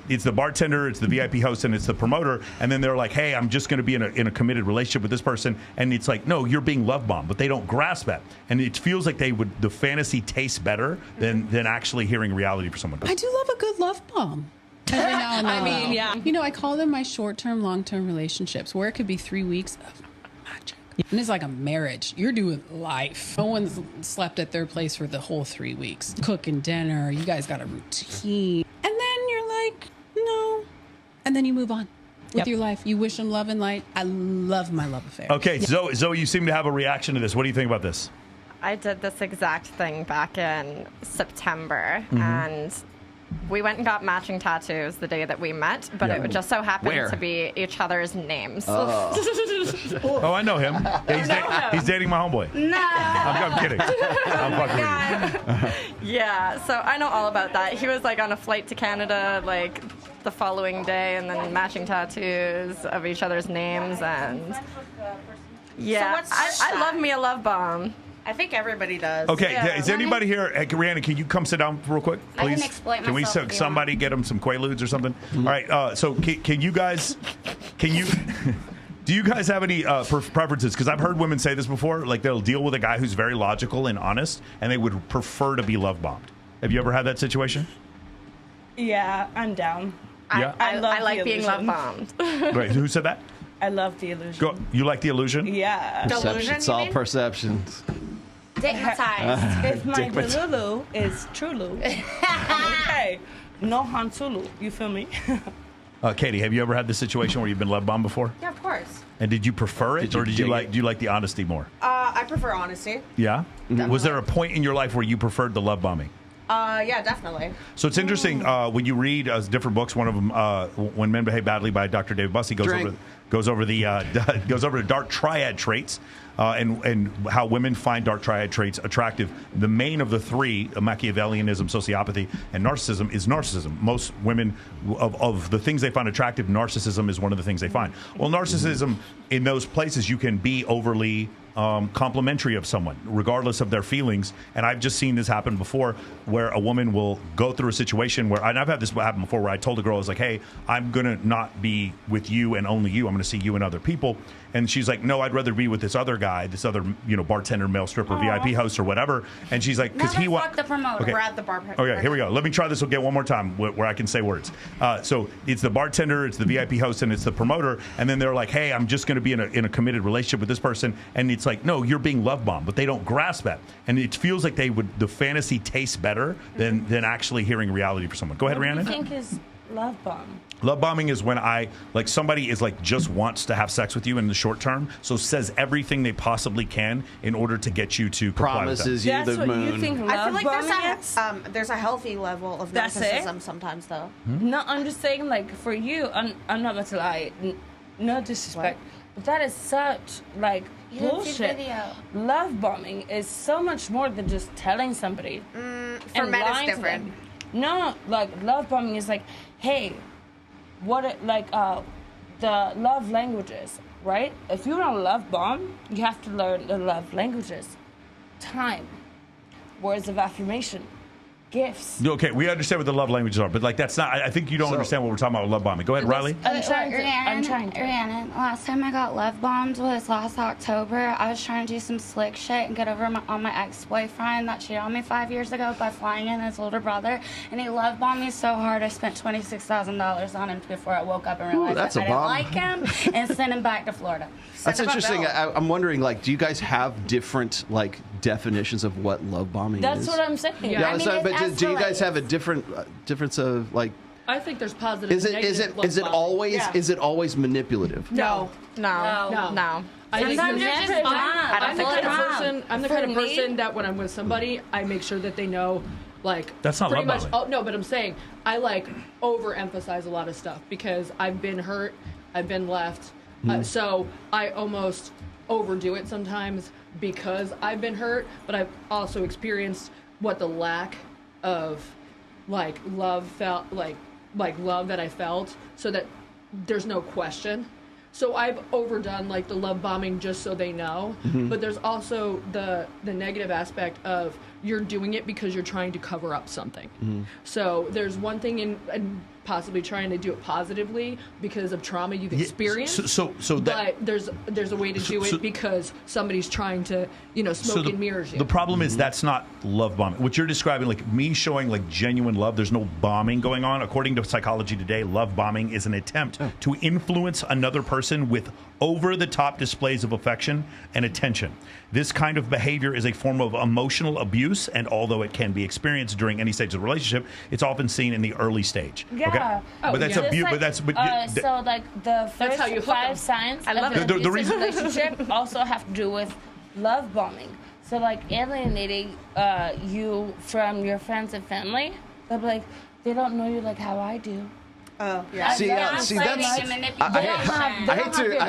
it's the bartender, it's the VIP host, and it's the promoter. And then they're like, hey, I'm just going to be in a committed relationship with this person. And it's like, no, you're being love bombed. But they don't grasp that. And it feels like the fantasy tastes better than actually hearing reality for someone. I do love a good love bomb. Every now and then. I mean, yeah. You know, I call them my short-term, long-term relationships, where it could be 3 weeks of magic. And it's like a marriage. You're doing life. No one's slept at their place for the whole 3 weeks. Cooking dinner. You guys got a routine. And then you're like, no. And then you move on with your life. You wish them love and light. I love my love affair. Okay, Zoe, you seem to have a reaction to this. What do you think about this? I did this exact thing back in September, and we went and got matching tattoos the day that we met, but it just so happened to be each other's names. Oh, I know him. He's dating my homeboy. No. I'm kidding. I'm fucking with you. Yeah, so I know all about that. He was like on a flight to Canada like the following day, and then matching tattoos of each other's names, and yeah, So I love me a love bomb. I think everybody does. Okay, is anybody here? Rihanna, can you come sit down real quick, please? I can exploit Can we myself if you somebody get them some Quaaludes or something? All right, so can you guys, do you guys have any preferences? Because I've heard women say this before, like they'll deal with a guy who's very logical and honest, and they would prefer to be love bombed. Have you ever had that situation? Yeah, I'm down. Yeah. I like being love bombed. Right, who said that? I love the illusion. You like the illusion? Yeah. Delusion, It's all perceptions. Stigmatized. If my Delulu is Trulu, okay. No Han Sulu. You feel me? Katie, have you ever had this situation where you've been love bombed before? Yeah, of course. And did you prefer it, or do you dig like the honesty more? I prefer honesty. Yeah. Was there a point in your life where you preferred the love bombing? Yeah, definitely. So it's interesting when you read different books. One of them, "When Men Behave Badly" by Dr. David Bussey, goes over the dark triad traits and how women find dark triad traits attractive. The main of the three, Machiavellianism, sociopathy, and narcissism, is narcissism. Most women, of the things they find attractive, narcissism is one of the things they find. Well, narcissism, in those places, you can be overly complimentary of someone, regardless of their feelings. And I've just seen this happen before, where a woman will go through a situation where, and I've had this happen before, where I told a girl, I was like, hey, I'm going to not be with you and only you. I'm going to see you and other people. And she's like, no, I'd rather be with this other guy, this other, bartender, male stripper, VIP host or whatever. And she's like, because he wants the promoter. Okay. We're at the bar. Okay, here we go. Let me try this again one more time where I can say words. So it's the bartender, it's the VIP host, and it's the promoter. And then they're like, hey, I'm just going to be in a committed relationship with this person. And it's like, no, you're being love bombed. But they don't grasp that. And it feels like the fantasy tastes better than actually hearing reality for someone. Go ahead, Rihanna. What do you think is love bomb? Love bombing is when somebody is just wants to have sex with you in the short term, so says everything they possibly can in order to get you to comply with them. Promises you That's the what moon. you think love I feel like bombing is? there's a healthy level of That's narcissism sometimes, though. No, I'm just saying, like, for you, I'm not going to lie. No disrespect. But that is such, You didn't see the bullshit. video. Love bombing is so much more than just telling somebody. For and men, lying it's to different. them. No, love bombing is like, hey, the love languages, right? If you want to love bomb, you have to learn the love languages. Time, words of affirmation, gifts. Okay, we understand what the love languages are, but that's not. I think you don't understand what we're talking about with love bombing. Go ahead, Riley. I'm trying to. Rhiannon, last time I got love bombed was last October. I was trying to do some slick shit and get over on my ex-boyfriend that cheated on me 5 years ago by flying in his older brother, and he love bombed me so hard I spent $26,000 on him before I woke up and realized that's that a I didn't bomb. like him and sent him back to Florida. That's interesting. I'm wondering, do you guys have different definitions of what love bombing That's is? what I'm saying. Yeah, I mean, so, it but do you guys escalates. have a different difference of I think there's positive. Is and it negative is it love always bombing. is it always manipulative? No. No. I think Sometimes you're just dumb. I'm the kind of person. I'm the For kind of me- person that when I'm with somebody, I make sure that they know, That's not pretty love much. bombing. Oh no, but I'm saying I overemphasize a lot of stuff because I've been hurt, I've been left, so I almost overdo it sometimes because I've been hurt. But I've also experienced what the lack of love felt like love that I felt, so that there's no question. So I've overdone the love bombing just so they know, but there's also the negative aspect of you're doing it because you're trying to cover up something. So there's one thing in possibly trying to do it positively because of trauma you've experienced. So that, but there's a way to do it because somebody's trying to, smoke and mirrors you. The problem is that's not love bombing. What you're describing, like me showing like genuine love, there's no bombing going on. According to Psychology Today, love bombing is an attempt to influence another person with over-the-top displays of affection and attention. This kind of behavior is a form of emotional abuse, and although it can be experienced during any stage of the relationship, it's often seen in the early stage. Yeah. Okay? But that's abuse. Like, but that's so like the That's how first you hook 'em. 5 signs I love of it. an The abusive reason- relationship also have to do with love bombing. So like alienating you from your friends and family. They'll be like, they don't know you like how I do. Oh, yeah. See, that's. I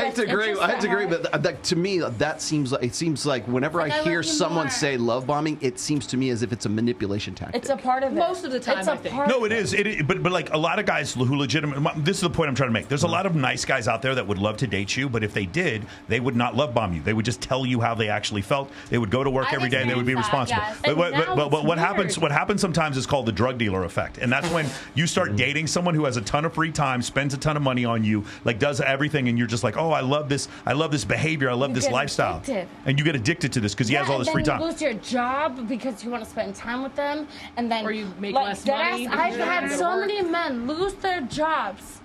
hate to agree, but that, to me, that seems like whenever I hear someone say love bombing, it seems to me as if it's a manipulation tactic. It's a part of it. Most of the time, it's I think. No, it is. But like a lot of guys who legitimate. This is the point I'm trying to make. There's a lot of nice guys out there that would love to date you, but if they did, they would not love bomb you. They would just tell you how they actually felt. They would go to work every day and they would be responsible. Yes. But what happens? What happens sometimes is called the drug dealer effect, and that's when you start dating someone who has a ton of free time, spends a ton of money on you, like does everything, and you're just like, oh, I love this behavior, I love this lifestyle, and you get addicted to this because he has all this free time. You lose your job because you want to spend time with them, and then Or you make less money because I've you don't had wanna go to so work. many men lose their jobs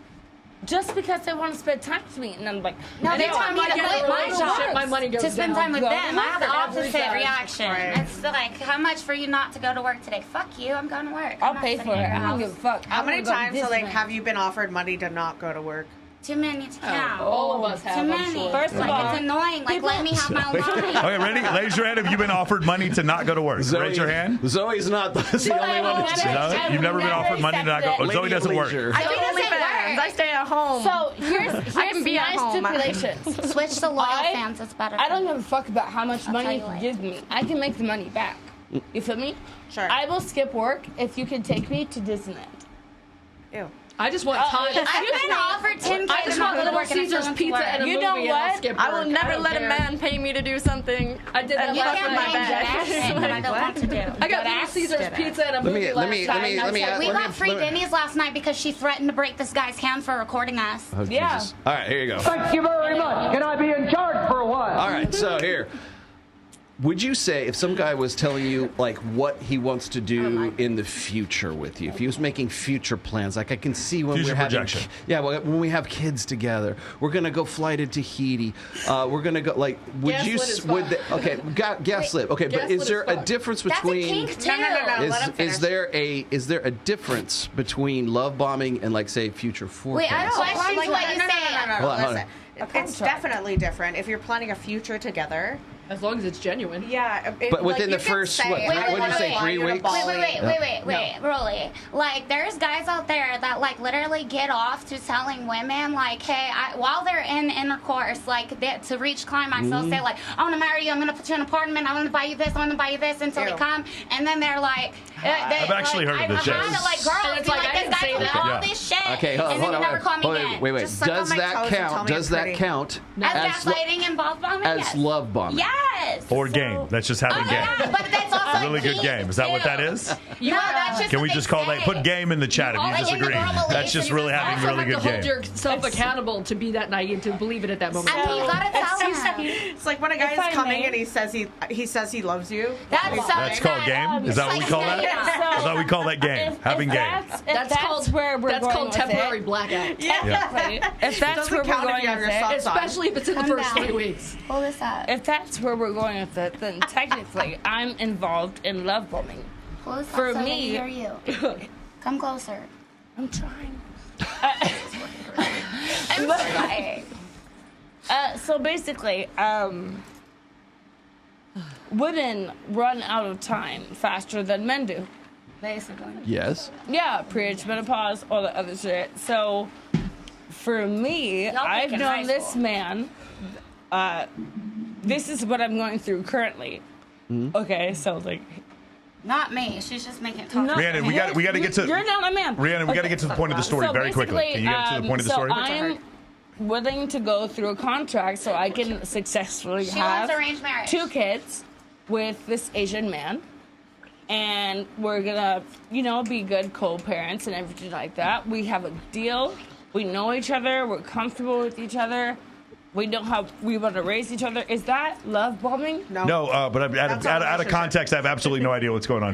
just because they want to spend time with me, and I'm like, No, they want me to quit my job My money goes to spend down. time with Go them. I have the to work opposite every reaction. Right. It's like, how much for you not to go to work today? Fuck you, I'm going to work. I'll I'm not pay sitting for it. in your I don't house. give a fuck. How many times Disneyland. have you been offered money to not go to work? Too many to count. All of us have, Too I'm many. sure. First of like, all, it's annoying. Like, let me have my line. Okay, ready? Raise your hand if you've been offered money to not go to work. Raise your hand. Zoe's not the only one. No, you've never been offered money to not go. Oh, Zoe doesn't work. I do OnlyFans. I stay at home. So here's I can be at my home. stipulations. Switch to loyal fans. It's better. I don't give a fuck about how much money tell you you give me. I can make the money back. You feel me? Sure. I will skip work if you can take me to Disneyland. Ew. I just want time. I've been offered 10K I to just not want go to Little work and I still Caesars went to pizza work. and a You movie know and I'll what? skip I will work. never don't let a care. man pay me to do something. I did that And You last can't night. blame Jackson, but I don't want to do. I got Little Caesars pizza and a movie last night. We got free Denny's last night because she threatened to break this guy's hand for recording us. Oh, Yeah. Jesus. All right, here you go. Thank you very much. Can I be in charge for a while? All right, so here. Would you say if some guy was telling you like what he wants to do in the future with you, if he was making future plans, like I can see when Future we're having, projection. when we have kids together, we're gonna go fly to Tahiti, we're gonna go like, would Gaslit you? is Would fun. okay, gaslit. Okay, but Gaslit is there is a fun. difference That's a between? kink too. No. Let him finish. Is there a difference between love bombing and like say future forecast? Wait, I don't question Like, what no, you no, say. no, Hold on, hold listen. on. It's definitely different if you're planning a future together. As long as it's genuine. Yeah. But within the first, what did you say, 3 weeks? Wait, really. Like, there's guys out there that, like, literally get off to telling women, like, hey, while they're in intercourse, like, to reach climax, they'll say, like, I want to marry you, I'm going to put you in an apartment, I want to buy you this, I want to buy you this, until they Ew. come, and then they're like, I've actually heard of this, I've had yes. it, like, girls And it's be like, like, I this didn't guy say told me that. all Yeah. this shit, Okay, and hold then on, they never call me again. wait. Just suck on Does my that toes and tell count? me Does I'm that pretty. count As gaslighting and love bombing? as Yes. love bombing? Yes. Or game. That's just having Oh, game. yeah, but that's also Really good kink, game. Is that what that too. is? No, that's just Can what we they just call that? say. Put game in the chat if Oh, you like in the disagree. girl That's just really relations, having You really have good to hold game. yourself accountable to be that naive to believe it at that moment. I mean, you gotta tell him. It's like when a guy If I is coming may. and he says he loves you. That's so That's called game? Is that what we call that? I thought we call that game. Having game. That's where we're That's going called with temporary it. blackout. If that's where we're count if going you have with your it, socks on. Especially if it's in the Calm first down. 3 weeks. Pull this up. if that's where we're going with it, then technically I'm involved in love bombing. Pull this For up so they me- can hear you. Come closer. I'm trying. I'm trying. So basically, women run out of time faster than men do. Basically. Yes. Yeah, preach, menopause, all the other shit. So for me, Y'all I've think in high known this school. man. This is what I'm going through currently. Okay, so like, Not me. She's just making it talk. No. Rhiannon, we got to get to. you're not a man. Rhiannon, we got to get to the point of the story So very quickly. basically, Can you get to the point of the story? So I'm willing to go through a contract so I can successfully She have wants arranged marriage. 2 kids with this Asian man. and we're gonna, you know, be good co-parents and everything like that. We have a deal. We know each other. We're comfortable with each other. We know how we want to raise each other. Is that love bombing? No, but out of context, I have absolutely no idea what's going on here.